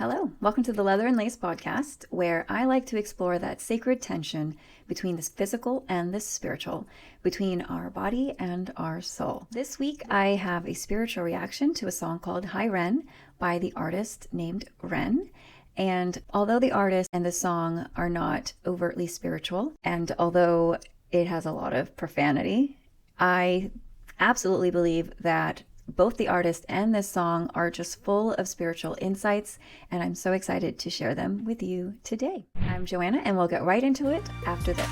Hello, welcome to the Leather and Lace podcast, where I like to explore that sacred tension between the physical and the spiritual, between our body and our soul. This week, I have a spiritual reaction to a song called Hi Ren by the artist named Ren. And although the artist and the song are not overtly spiritual, and although it has a lot of profanity, I absolutely believe that both the artist and this song are just full of spiritual insights, and I'm so excited to share them with you today. I'm Joanna, and we'll get right into it after this.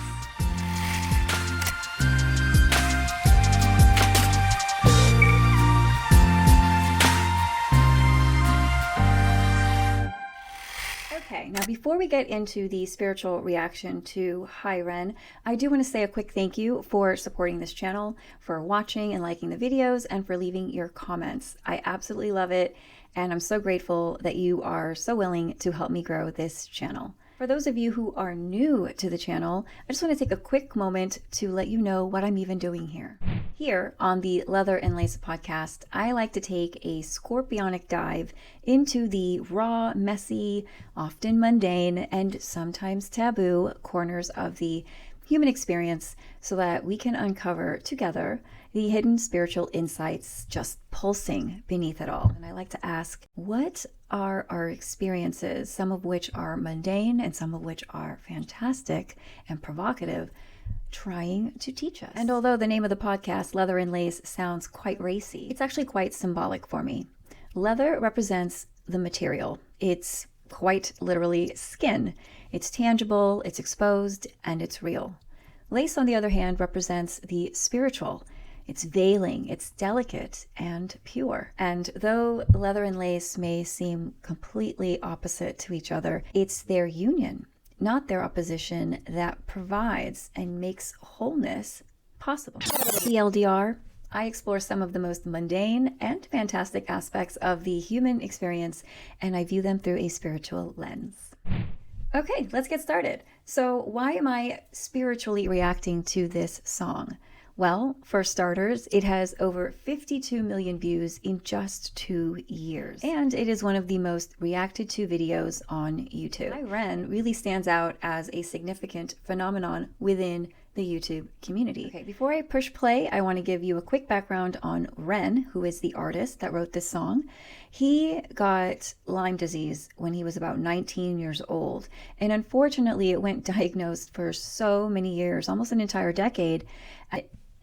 Okay, now before we get into the spiritual reaction to Hi Ren, I do want to say a quick thank you for supporting this channel, for watching and liking the videos, and for leaving your comments. I absolutely love it, and I'm so grateful that you are so willing to help me grow this channel. For those of you who are new to the channel, I just want to take a quick moment to let you know what I'm even doing here. Here on the Leather and Lace podcast, I like to take a scorpionic dive into the raw, messy, often mundane, and sometimes taboo corners of the human experience so that we can uncover together the hidden spiritual insights just pulsing beneath it all. And I like to ask, what are our experiences, some of which are mundane and some of which are fantastic and provocative, trying to teach us? And although the name of the podcast, Leather and Lace, sounds quite racy, it's actually quite symbolic for me. Leather represents the material. It's quite literally skin. It's tangible, it's exposed, and it's real. Lace, on the other hand, represents the spiritual. It's veiling, it's delicate and pure. And though leather and lace may seem completely opposite to each other, it's their union, not their opposition, that provides and makes wholeness possible. TLDR, I explore some of the most mundane and fantastic aspects of the human experience, and I view them through a spiritual lens. Okay, let's get started. So why am I spiritually reacting to this song? Well, for starters, it has over 52 million views in just 2 years. And it is one of the most reacted to videos on YouTube. Hi Ren really stands out as a significant phenomenon within the YouTube community. Okay, before I push play, I want to give you a quick background on Ren, who is the artist that wrote this song. He got Lyme disease when he was about 19 years old. And unfortunately, it went diagnosed for so many years, almost an entire decade.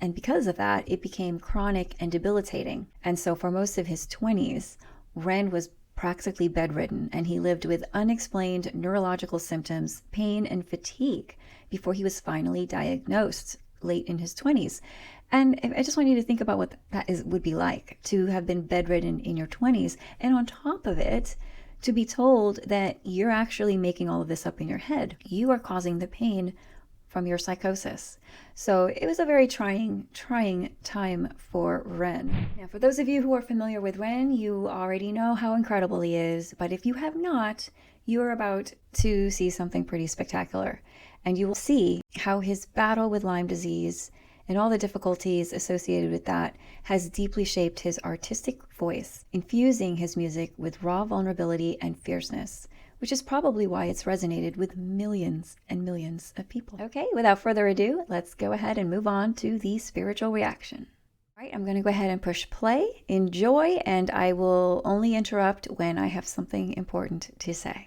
And because of that, it became chronic and debilitating. And so for most of his 20s, Ren was practically bedridden, and he lived with unexplained neurological symptoms, pain, and fatigue before he was finally diagnosed late in his 20s. And I just want you to think about what would be like to have been bedridden in your 20s, and on top of it, to be told that you're actually making all of this up in your head. You are causing the pain from your psychosis. So it was a very trying time for Ren. Now, for those of you who are familiar with Ren, you already know how incredible he is, but if you have not, you are about to see something pretty spectacular. And you will see how his battle with Lyme disease and all the difficulties associated with that has deeply shaped his artistic voice, infusing his music with raw vulnerability and fierceness, which is probably why it's resonated with millions and millions of people. Okay, without further ado, let's go ahead and move on to the spiritual reaction. All right, I'm going to go ahead and push play. Enjoy, and I will only interrupt when I have something important to say.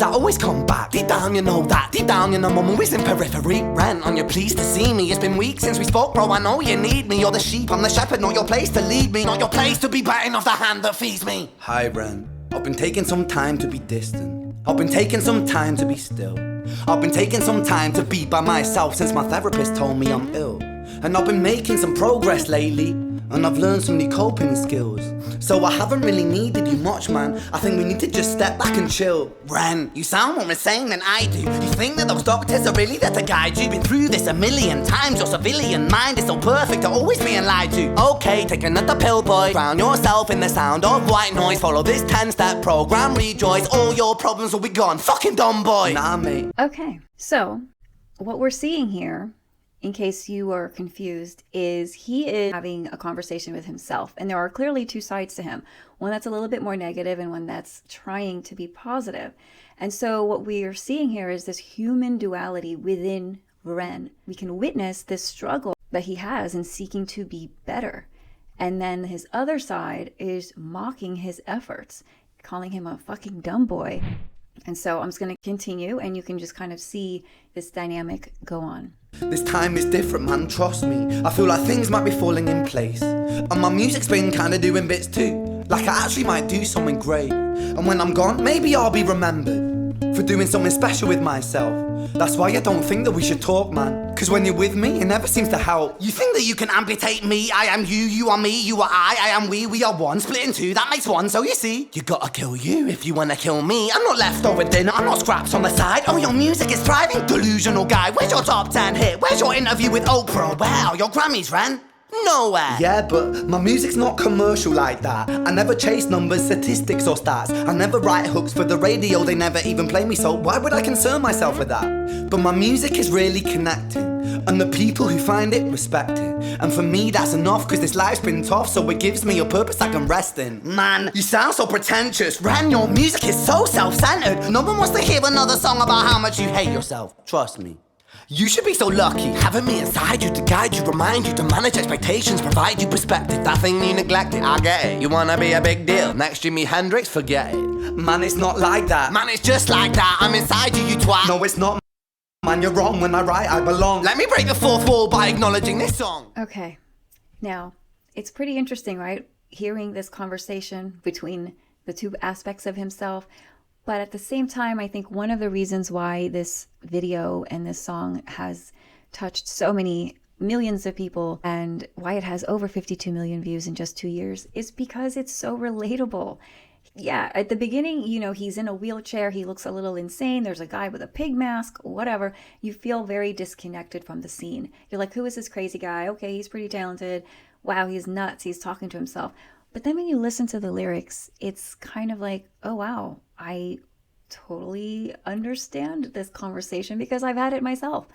I always come back. Deep down you know that, deep down you know I'm always in periphery. Ren, on your pleased to see me. It's been weeks since we spoke, bro, I know you need me. You're the sheep, I'm the shepherd, not your place to lead me. Not your place to be biting off the hand that feeds me. Hi Ren, I've been taking some time to be distant. I've been taking some time to be still. I've been taking some time to be by myself since my therapist told me I'm ill. And I've been making some progress lately, and I've learned some new coping skills. So I haven't really needed you much, man. I think we need to just step back and chill. Ren, you sound more insane than I do. You think that those doctors are really there to guide you? Been through this a million times. Your civilian mind is so perfect to always being lied to. Okay, take another pill, boy. Drown yourself in the sound of white noise. Follow this 10-step program, rejoice. All your problems will be gone. Fucking dumb boy. Nah, mate. Okay, so what we're seeing here, in case you are confused, is he is having a conversation with himself. And there are clearly two sides to him. One that's a little bit more negative and one that's trying to be positive. And so what we are seeing here is this human duality within Ren. We can witness this struggle that he has in seeking to be better. And then his other side is mocking his efforts, calling him a fucking dumb boy. And so I'm just going to continue, and you can just kind of see this dynamic go on. This time is different, man, trust me. I feel like things might be falling in place. And my music's been kinda doing bits too. Like I actually might do something great. And when I'm gone, maybe I'll be remembered for doing something special with myself. That's why I don't think that we should talk, man. Cause when you're with me, it never seems to help. You think that you can amputate me? I am you, you are me, you are I am we are one. Split in two, that makes one, so you see. You gotta kill you if you wanna kill me. I'm not leftover dinner, I'm not scraps on the side. Oh, your music is thriving, delusional guy. Where's your top 10 hit? Where's your interview with Oprah? Where are your Grammys, Ren? Nowhere. Yeah, but my music's not commercial like that. I never chase numbers, statistics or stats. I never write hooks for the radio, they never even play me, so why would I concern myself with that? But my music is really connecting, and the people who find it respect it. And for me that's enough, cause this life's been tough, so it gives me a purpose I can rest in. Man, you sound so pretentious. Ren, your music is so self-centered. No one wants to hear another song about how much you hate yourself. Trust me. You should be so lucky, having me inside you to guide you, remind you to manage expectations, provide you perspective. That thing you neglected, I get it. You wanna be a big deal, next Jimi Hendrix, forget it. Man, it's not like that. Man, it's just like that. I'm inside you, you twat. No, it's not. Man, you're wrong. When I write, I belong. Let me break the fourth wall by acknowledging this song. Okay, now it's pretty interesting, right? Hearing this conversation between the two aspects of himself. But at the same time, I think one of the reasons why this video and this song has touched so many millions of people and why it has over 52 million views in just 2 years is because it's so relatable. Yeah, at the beginning, you know, he's in a wheelchair, he looks a little insane, there's a guy with a pig mask, whatever. You feel very disconnected from the scene. You're like, who is this crazy guy? Okay, he's pretty talented. Wow, he's nuts, he's talking to himself. But then when you listen to the lyrics, it's kind of like, oh wow, I totally understand this conversation because I've had it myself,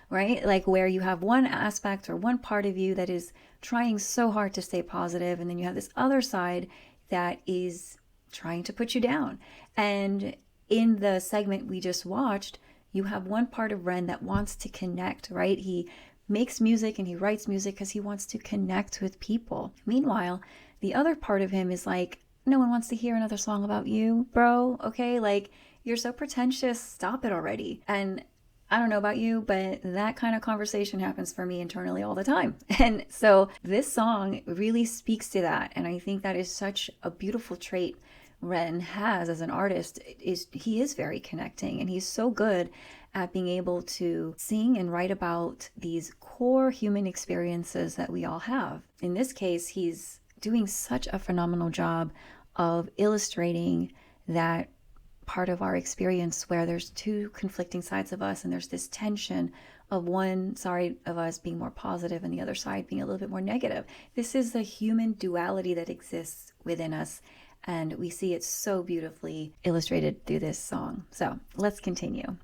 right? Like where you have one aspect or one part of you that is trying so hard to stay positive, and then you have this other side that is trying to put you down. And in the segment we just watched, you have one part of Ren that wants to connect, right? He makes music and he writes music because he wants to connect with people. Meanwhile, the other part of him is like, no one wants to hear another song about you, bro. Okay, like you're so pretentious. Stop it already. And I don't know about you, but that kind of conversation happens for me internally all the time. And so this song really speaks to that. And I think that is such a beautiful trait Ren has as an artist. Is he is very connecting, and he's so good at being able to sing and write about these core human experiences that we all have. In this case, he's doing such a phenomenal job of illustrating that part of our experience where there's two conflicting sides of us, and there's this tension of one side of us being more positive and the other side being a little bit more negative. This is the human duality that exists within us, and we see it so beautifully illustrated through this song. So let's continue.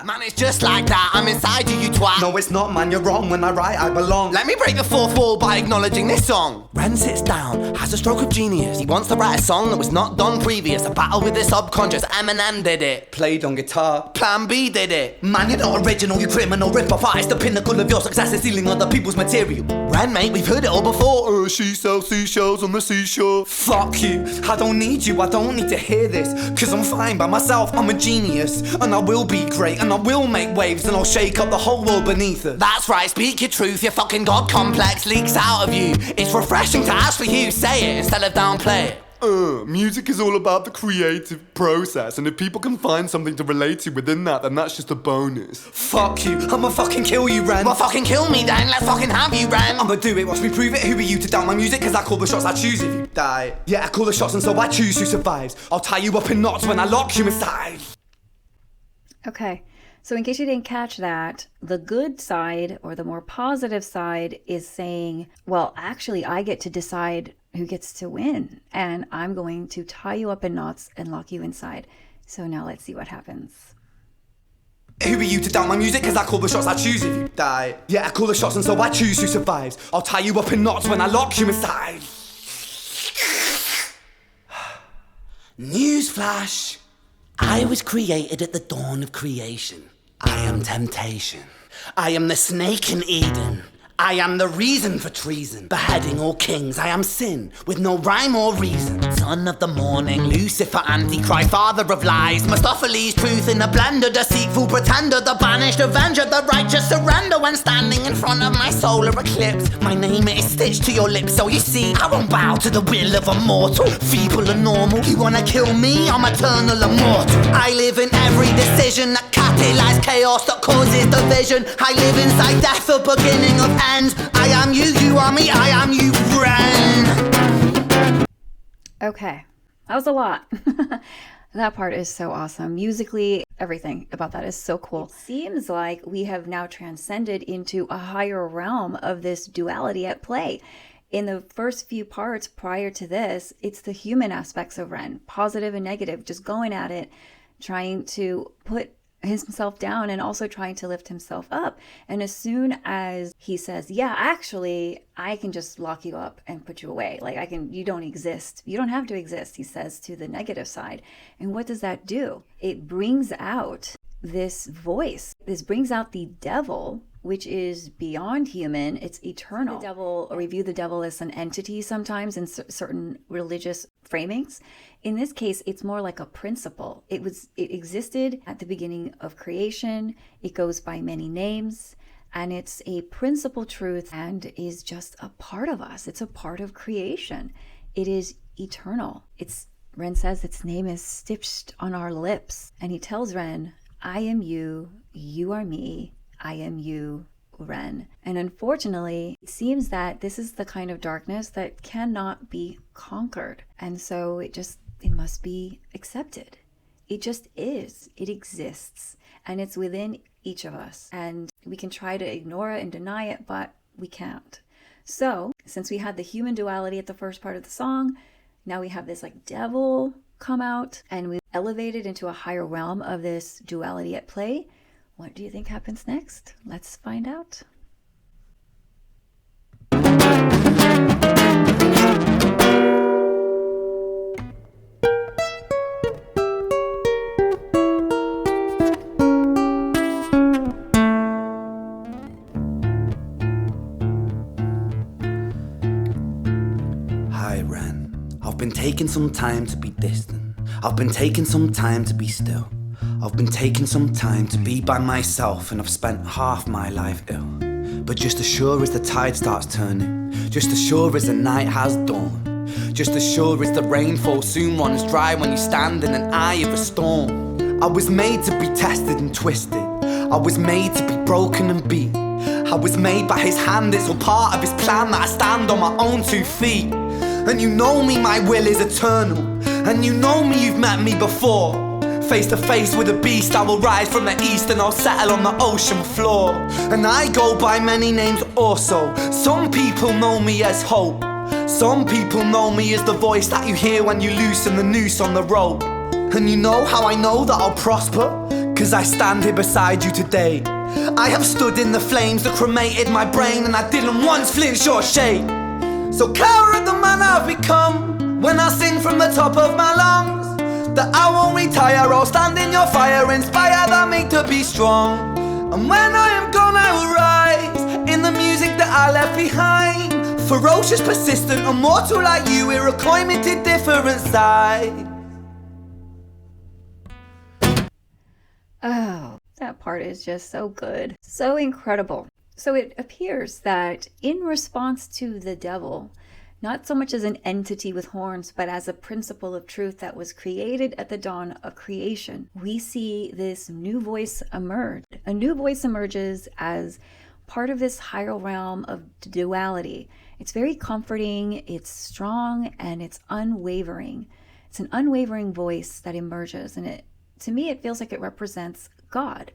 Man, it's just like that. I'm inside you, you twat. No, it's not, man. You're wrong. When I write, I belong. Let me break the fourth wall by acknowledging this song. Ren sits down, has a stroke of genius. He wants to write a song that was not done previous. A battle with the subconscious. Eminem did it. Played on guitar. Plan B did it. Man, you're not original. You criminal rip-off artist. The pinnacle of your success is stealing other people's material. Ren, mate, we've heard it all before. She sells seashells on the seashore. Fuck you, I don't need you, I don't need to hear this. Cause I'm fine by myself, I'm a genius. And I will be great, and I will make waves, and I'll shake up the whole world beneath us. That's right, speak your truth, your fucking god complex leaks out of you. It's refreshing to actually hear you say it instead of downplay it. Music is all about the creative process, and if people can find something to relate to within that, then that's just a bonus. Fuck you, I'ma fucking kill you, Ren. Well, fucking kill me then, let's fucking have you, Ren. I'ma do it, watch me prove it. Who are you to doubt my music? Cause I call the shots, I choose if you die. Yeah, I call the shots and so I choose who survives. I'll tie you up in knots when I lock you inside. Okay, so in case you didn't catch that, the good side, or the more positive side, is saying, well, actually, I get to decide who gets to win, and I'm going to tie you up in knots and lock you inside. So now let's see what happens. Who are you to doubt my music? Cause I call the shots, I choose if you die. Yeah, I call the shots and so I choose who survives. I'll tie you up in knots when I lock you inside. Newsflash. I was created at the dawn of creation. I am temptation. I am the snake in Eden. I am the reason for treason, beheading all kings. I am sin, with no rhyme or reason. Son of the morning, Lucifer, Antichrist, father of lies. Mephistopheles, truth in a blender, deceitful pretender, the banished avenger, the righteous surrender. When standing in front of my solar eclipse, my name is stitched to your lips. So you see, I won't bow to the will of a mortal, feeble and normal. You wanna kill me? I'm eternal immortal. I live in every decision that catalyzes chaos, that causes division. I live inside death, the beginning of end. I am you, you are me, I am you, Ren. Okay, that was a lot. That part is so awesome. Musically, everything about that is so cool. It seems like we have now transcended into a higher realm of this duality at play. In the first few parts prior to this, it's the human aspects of Ren, positive and negative, just going at it, trying to put himself down and also trying to lift himself up. And as soon as he says, yeah, actually, I can just lock you up and put you away. Like you don't exist. You don't have to exist, he says to the negative side. And what does that do? It brings out this voice. This brings out the devil, which is beyond human. It's eternal. The devil, or we view the devil as an entity sometimes in certain religious framings. In this case, it's more like a principle. It existed at the beginning of creation. It goes by many names, and it's a principle truth and is just a part of us. It's a part of creation. It is eternal. Ren says its name is stitched on our lips, and he tells Ren, I am you, you are me, I am you, Ren. And unfortunately, it seems that this is the kind of darkness that cannot be conquered. And so it must be accepted. It just is. It exists. And it's within each of us. And we can try to ignore it and deny it, but we can't. So since we had the human duality at the first part of the song, now we have this like devil come out, and we've elevated into a higher realm of this duality at play. What do you think happens next? Let's find out. Hi Ren, I've been taking some time to be distant. I've been taking some time to be still. I've been taking some time to be by myself, and I've spent half my life ill. But just as sure as the tide starts turning, just as sure as the night has dawned, just as sure as the rainfall soon runs dry when you stand in an eye of a storm. I was made to be tested and twisted. I was made to be broken and beat. I was made by his hand, it's all part of his plan that I stand on my own 2 feet. And you know me, my will is eternal. And you know me, you've met me before. Face to face with a beast, I will rise from the east and I'll settle on the ocean floor. And I go by many names also. Some people know me as hope. Some people know me as the voice that you hear when you loosen the noose on the rope. And you know how I know that I'll prosper? Cause I stand here beside you today. I have stood in the flames that cremated my brain, and I didn't once flinch or shake. So cower at the man I've become when I sing from the top of my lungs. That I won't retire, I'll stand in your fire, inspire that me to be strong. And when I am gone I will rise in the music that I left behind. Ferocious, persistent, immortal like you. We're a coin minted different side. Oh, that part is just so good. So incredible. So it appears that in response to the devil, not so much as an entity with horns, but as a principle of truth that was created at the dawn of creation, we see this new voice emerge. A new voice emerges as part of this higher realm of duality. It's very comforting, it's strong, and it's unwavering. It's an unwavering voice that emerges, and to me, it feels like it represents God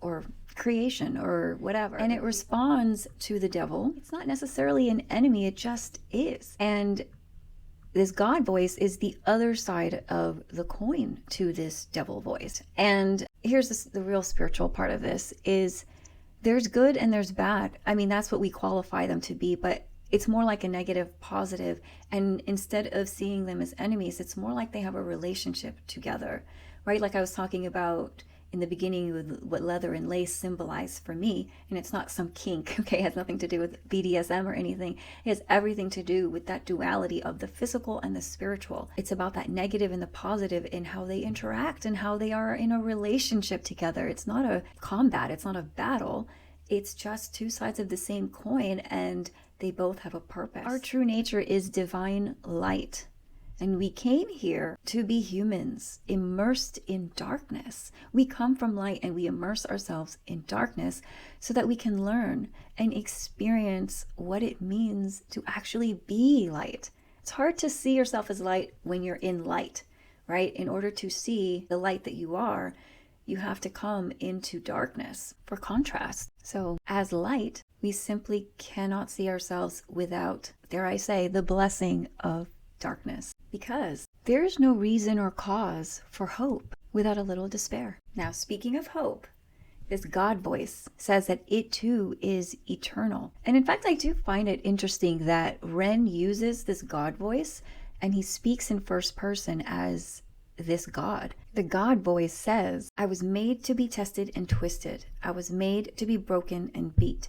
or creation or whatever. And it responds to the devil. It's not necessarily an enemy, it just is. And this God voice is the other side of the coin to this devil voice. And here's the real spiritual part of this is there's good and there's bad. I mean, that's what we qualify them to be, but it's more like a negative, positive. And instead of seeing them as enemies, it's more like they have a relationship together, right? Like I was talking about in the beginning with what leather and lace symbolize for me, and it's not some kink, okay? It has nothing to do with BDSM or anything. It has everything to do with that duality of the physical and the spiritual. It's about that negative and the positive in how they interact and how they are in a relationship together. It's not a combat, it's not a battle. It's just two sides of the same coin, and they both have a purpose. Our true nature is divine light. And we came here to be humans immersed in darkness. We come from light and we immerse ourselves in darkness so that we can learn and experience what it means to actually be light. It's hard to see yourself as light when you're in light, right? In order to see the light that you are, you have to come into darkness for contrast. So as light, we simply cannot see ourselves without, dare I say, the blessing of darkness, because there's no reason or cause for hope without a little despair. Now, speaking of hope, this God voice says that it too is eternal. And in fact, I do find it interesting that Ren uses this God voice and he speaks in first person as this God. The God voice says, I was made to be tested and twisted. I was made to be broken and beat.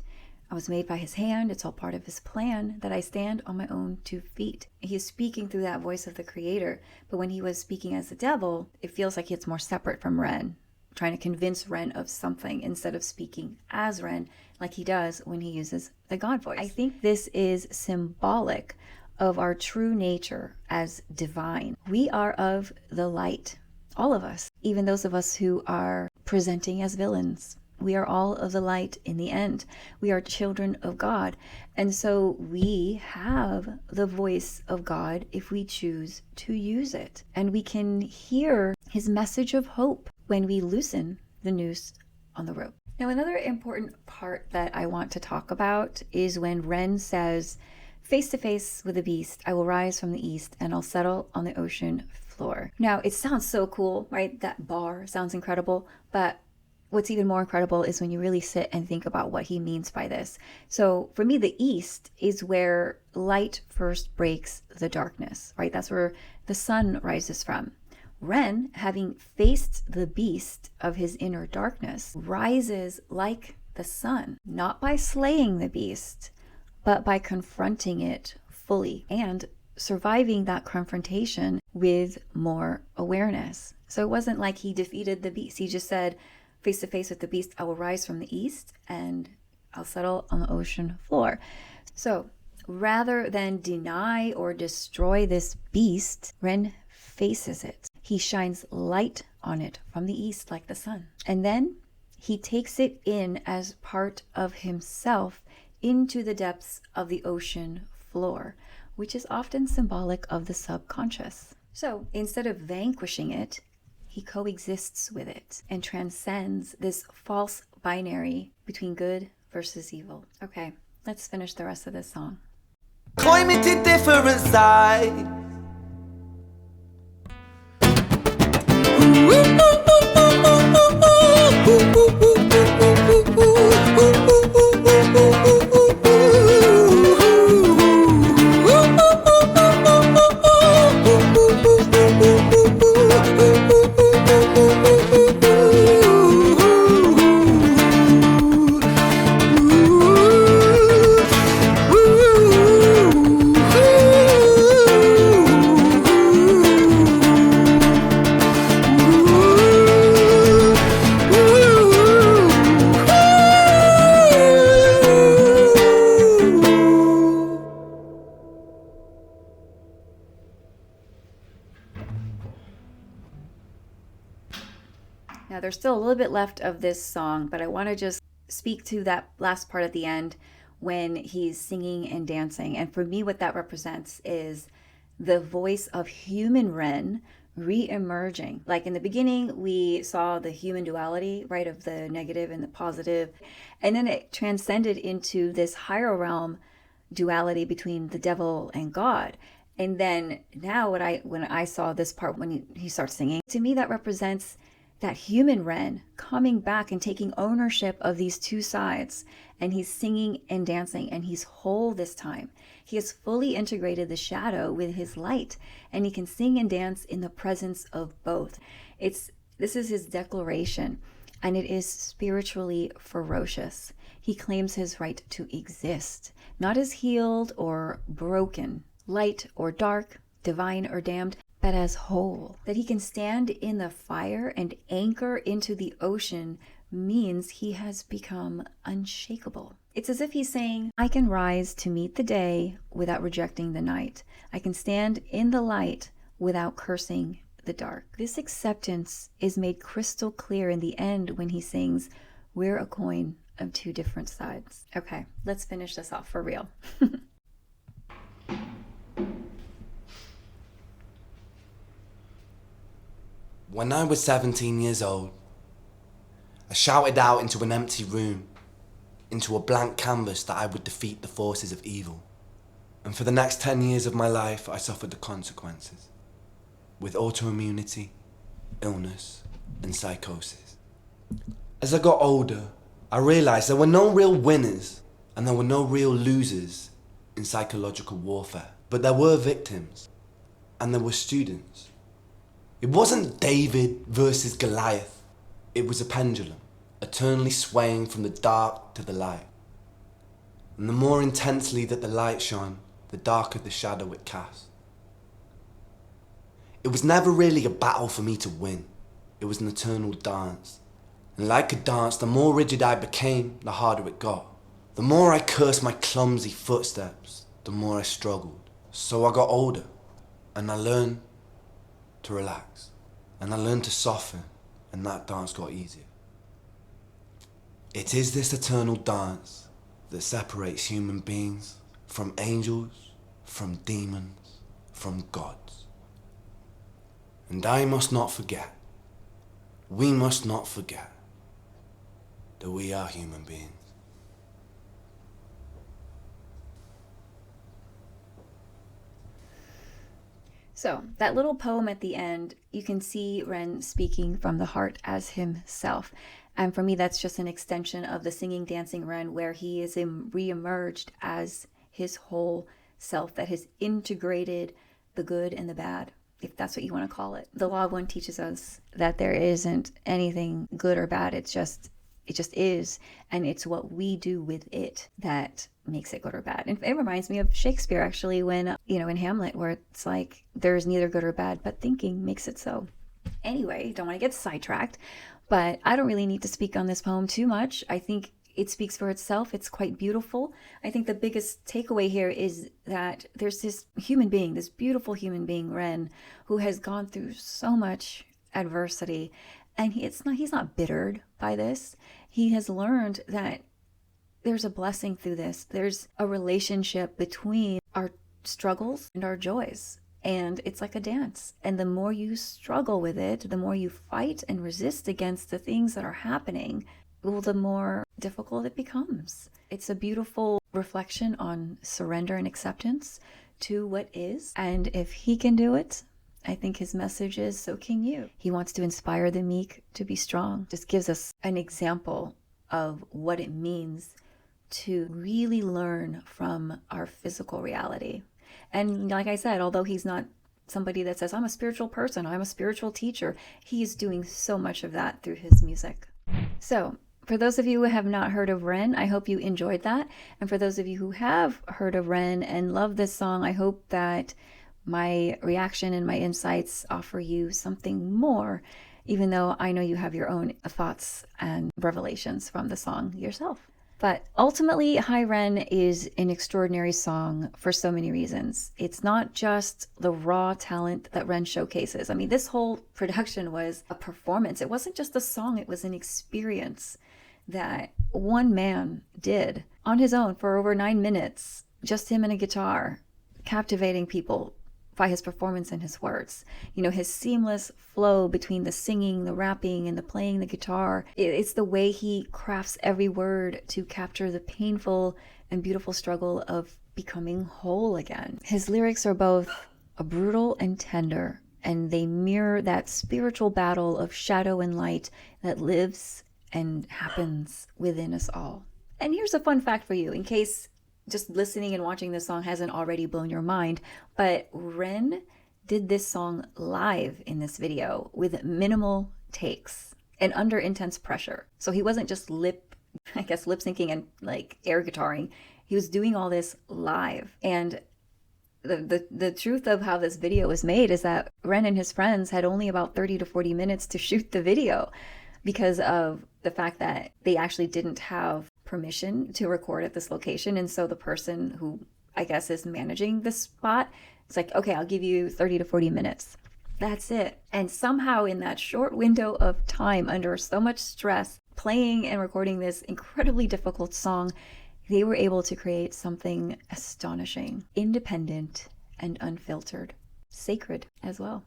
I was made by his hand. It's all part of his plan that I stand on my own 2 feet. He's speaking through that voice of the creator. But when he was speaking as the devil, it feels like it's more separate from Ren, trying to convince Ren of something instead of speaking as Ren like he does when he uses the God voice. I think this is symbolic of our true nature as divine. We are of the light, all of us, even those of us who are presenting as villains. We are all of the light in the end. We are children of God. And so we have the voice of God if we choose to use it. And we can hear his message of hope when we loosen the noose on the rope. Now, another important part that I want to talk about is when Ren says, face to face with the beast, I will rise from the east and I'll settle on the ocean floor. Now, it sounds so cool, right? That bar sounds incredible, but what's even more incredible is when you really sit and think about what he means by this. So for me, the east is where light first breaks the darkness, right? That's where the sun rises from. Ren, having faced the beast of his inner darkness, rises like the sun, not by slaying the beast, but by confronting it fully and surviving that confrontation with more awareness. So it wasn't like he defeated the beast. He just said, face to face with the beast, I will rise from the east and I'll settle on the ocean floor. So rather than deny or destroy this beast, Ren faces it. He shines light on it from the east like the sun. And then he takes it in as part of himself into the depths of the ocean floor, which is often symbolic of the subconscious. So instead of vanquishing it, he coexists with it and transcends this false binary between good versus evil. Okay, let's finish the rest of this song. Climbing to different sides. there's still a little bit left of this song, but I want to just speak to that last part at the end when he's singing and dancing. And for me, what that represents is the voice of human Ren re-emerging. Like in the beginning, we saw the human duality, right, of the negative and the positive, and then it transcended into this higher realm duality between the devil and God. And then now when I saw this part when he starts singing, to me that represents that human Ren coming back and taking ownership of these two sides. And he's singing and dancing, and he's whole this time. He has fully integrated the shadow with his light, and he can sing and dance in the presence of both. This is his declaration, and it is spiritually ferocious. He claims his right to exist, not as healed or broken, light or dark, divine or damned, but as whole. That he can stand in the fire and anchor into the ocean means he has become unshakable. It's as if he's saying, I can rise to meet the day without rejecting the night. I can stand in the light without cursing the dark. This acceptance is made crystal clear in the end when he sings, we're a coin of two different sides. Okay, let's finish this off for real. When I was 17 years old, I shouted out into an empty room, into a blank canvas that I would defeat the forces of evil. And for the next 10 years of my life, I suffered the consequences, with autoimmunity, illness, and psychosis. As I got older, I realized there were no real winners and there were no real losers in psychological warfare. But there were victims, and there were students. It wasn't David versus Goliath. It was a pendulum, eternally swaying from the dark to the light. And the more intensely that the light shone, the darker the shadow it cast. It was never really a battle for me to win. It was an eternal dance. And like a dance, the more rigid I became, the harder it got. The more I cursed my clumsy footsteps, the more I struggled. So I got older, and I learned to relax. And I learned to soften, and that dance got easier. It is this eternal dance that separates human beings from angels, from demons, from gods. And I must not forget, we must not forget, that we are human beings. So that little poem at the end, you can see Ren speaking from the heart as himself. And for me, that's just an extension of the singing, dancing Ren, where he is re-emerged as his whole self that has integrated the good and the bad, if that's what you want to call it. The Law of One teaches us that there isn't anything good or bad. It just is. And it's what we do with it that makes it good or bad. And it reminds me of Shakespeare, actually, when, in Hamlet, where it's like, there's neither good or bad, but thinking makes it so. Anyway, don't want to get sidetracked, but I don't really need to speak on this poem too much. I think it speaks for itself. It's quite beautiful. I think the biggest takeaway here is that there's this human being, this beautiful human being, Ren, who has gone through so much adversity, and he's not bittered by this. He has learned that there's a blessing through this. There's a relationship between our struggles and our joys. And it's like a dance. And the more you struggle with it, the more you fight and resist against the things that are happening, well, the more difficult it becomes. It's a beautiful reflection on surrender and acceptance to what is. And if he can do it, I think his message is, so can you. He wants to inspire the meek to be strong. Just gives us an example of what it means to really learn from our physical reality. And like I said, although he's not somebody that says, I'm a spiritual person, I'm a spiritual teacher, he is doing so much of that through his music. So for those of you who have not heard of Ren, I hope you enjoyed that. And for those of you who have heard of Ren and love this song, I hope that my reaction and my insights offer you something more, even though I know you have your own thoughts and revelations from the song yourself. But ultimately, Hi Ren is an extraordinary song for so many reasons. It's not just the raw talent that Ren showcases. I mean, this whole production was a performance. It wasn't just a song, it was an experience that one man did on his own for over 9 minutes, just him and a guitar, captivating people by his performance and his words. You know, his seamless flow between the singing, the rapping, and the playing the guitar. It's the way he crafts every word to capture the painful and beautiful struggle of becoming whole again. His lyrics are both brutal and tender, and they mirror that spiritual battle of shadow and light that lives and happens within us all. And here's a fun fact for you, in case just listening and watching this song hasn't already blown your mind, but Ren did this song live in this video with minimal takes and under intense pressure. So he wasn't just lip syncing and like air guitaring. He was doing all this live. And the truth of how this video was made is that Ren and his friends had only about 30 to 40 minutes to shoot the video because of the fact that they actually didn't have permission to record at this location. And so the person who I guess is managing this spot, it's like, okay, I'll give you 30 to 40 minutes. That's it. And somehow in that short window of time, under so much stress, playing and recording this incredibly difficult song, they were able to create something astonishing, independent and unfiltered, sacred as well.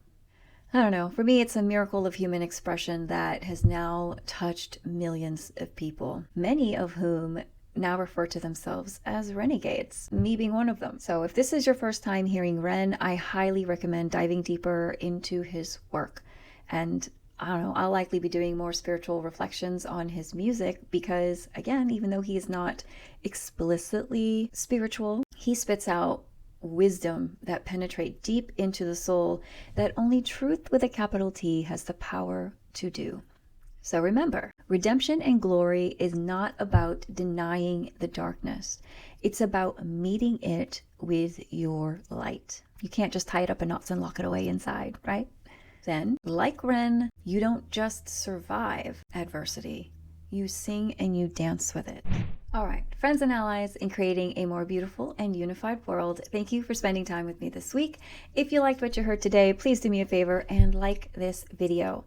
I don't know. For me, it's a miracle of human expression that has now touched millions of people, many of whom now refer to themselves as renegades, me being one of them. So if this is your first time hearing Ren, I highly recommend diving deeper into his work. And I don't know, I'll likely be doing more spiritual reflections on his music because, again, even though he is not explicitly spiritual, he spits out wisdom that penetrate deep into the soul that only truth with a capital T has the power to do. So remember, redemption and glory is not about denying the darkness. It's about meeting it with your light. You can't just tie it up in knots and lock it away inside, right? Then, like Ren, you don't just survive adversity. You sing and you dance with it. All right, friends and allies in creating a more beautiful and unified world, thank you for spending time with me this week. If you liked what you heard today, please do me a favor and like this video.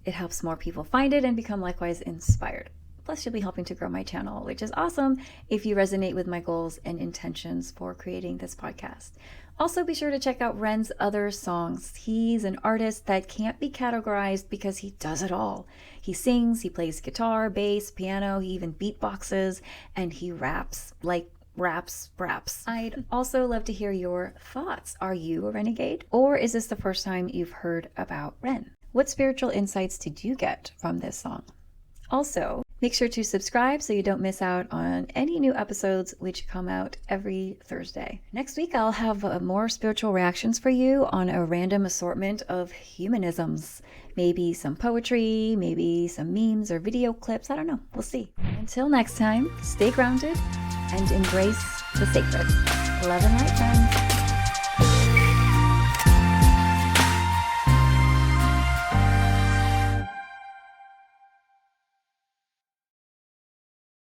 It helps more people find it and become likewise inspired. Plus, you'll be helping to grow my channel, which is awesome if you resonate with my goals and intentions for creating this podcast. Also, be sure to check out Ren's other songs. He's an artist that can't be categorized because he does it all. He sings, he plays guitar, bass, piano, he even beatboxes, and he raps, like raps. I'd also love to hear your thoughts. Are you a renegade? Or is this the first time you've heard about Ren? What spiritual insights did you get from this song? Also, make sure to subscribe so you don't miss out on any new episodes which come out every Thursday. Next week, I'll have more spiritual reactions for you on a random assortment of humanisms. Maybe some poetry, maybe some memes or video clips. I don't know. We'll see. Until next time, stay grounded and embrace the sacred. Love and light, friends.